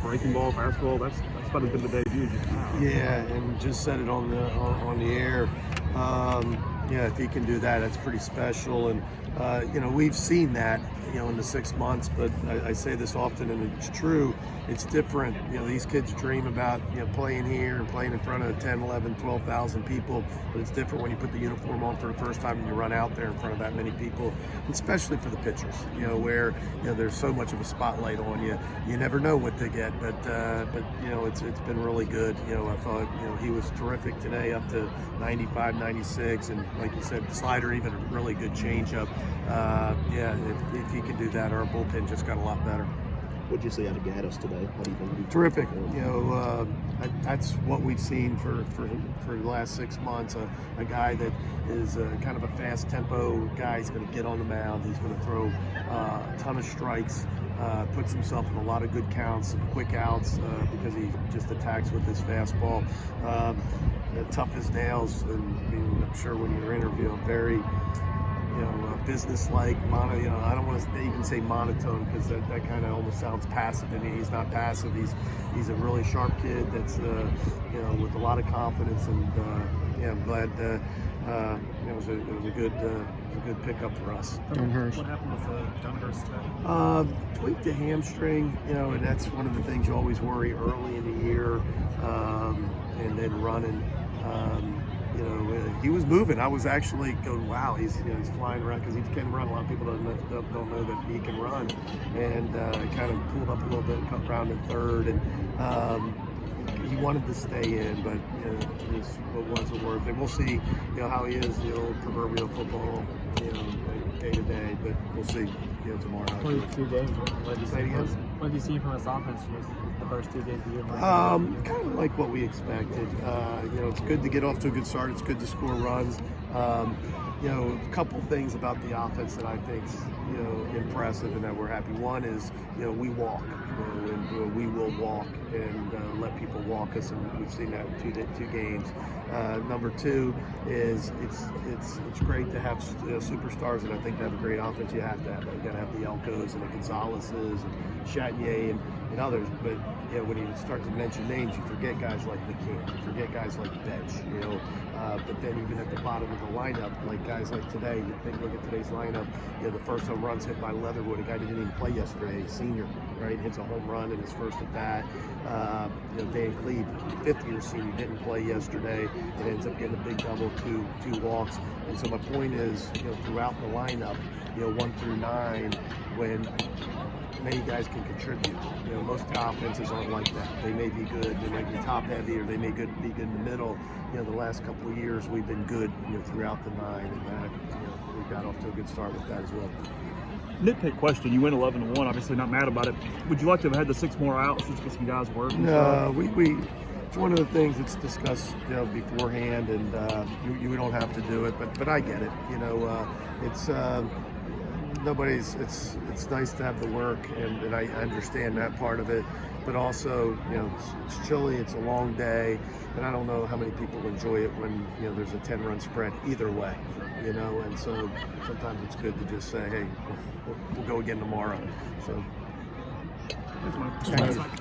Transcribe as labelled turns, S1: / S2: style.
S1: breaking ball, fastball. That's about as good of a debut as you can have.
S2: Yeah, and just said it on the air. Yeah, if he can do that, that's pretty special. And we've seen that, in the 6 months. But I say this often, and it's true. It's different. These kids dream about playing here and playing in front of 10, 11, 12,000 people. But it's different when you put the uniform on for the first time and you run out there in front of that many people, especially for the pitchers. Where there's so much of a spotlight on you. You never know what they get. But it's been really good. I thought he was terrific today, up to 95, 96, and like you said, slider, even a really good changeup. If he can do that, our bullpen just got a lot better.
S3: What did you see out of Gaddis today? What do you think?
S2: Terrific. That's what we've seen for the last 6 months. A guy that is kind of a fast tempo guy. He's going to get on the mound. He's going to throw a ton of strikes. Puts himself in a lot of good counts, some quick outs because he just attacks with his fastball. Tough as nails, and I'm sure when you're interviewing, very business-like, I don't want to even say monotone because that kind of almost sounds passive. I mean, he's not passive. He's a really sharp kid that's with a lot of confidence, and I'm glad it was a good pickup for us.
S1: What happened with Dunhurst today?
S2: Tweaked the hamstring, and that's one of the things you always worry early in the year, and then running. He was moving. I was actually going, wow, he's flying around because he can run. A lot of people don't know that he can run, and kind of pulled up a little bit, cut around in third, and he wanted to stay in, but it wasn't worth it. We'll see, how he is, the old proverbial football, day to day, but we'll see, tomorrow.
S1: 22 games. What did you see from this offense the first 2 days of the year?
S2: Kind of like what we expected. It's good to get off to a good start. It's good to score runs. A couple things about the offense that I think's impressive and that we're happy. One is we walk, and we will walk and let people walk us, and we've seen that in two games. Number two is it's great to have superstars, and I think to have a great offense you have to have. You got to have the Elkos and the Gonzaleses and Chatinier and others, but when you start to mention names, you forget guys like McCann, you forget guys like Bench, but then even at the bottom of the lineup, like guys like today, you look at today's lineup, the first home run's hit by Leatherwood, a guy that didn't even play yesterday, a senior, right, hits a home run in his first at bat. Dan Cleve, fifth-year senior, didn't play yesterday, and ends up getting a big double, two walks. And so my point is, throughout the lineup, 1 through 9, when many guys can contribute. Most offenses aren't like that. They may be good, they might be top heavy, or they may be good in the middle. The last couple of years we've been good, throughout the 9, and we got off to a good start with that as well.
S1: Nitpick question: you win 11-1. Obviously, not mad about it. Would you like to have had the 6 more outs just to get some guys work?
S2: No, it's one of the things that's discussed, beforehand, and you don't have to do it, but I get it. It's. It's nice to have the work, and I understand that part of it, but also, it's chilly, it's a long day, and I don't know how many people enjoy it when, there's a 10-run spread either way, and so sometimes it's good to just say, hey, we'll go again tomorrow. So.
S1: Thanks, Mike.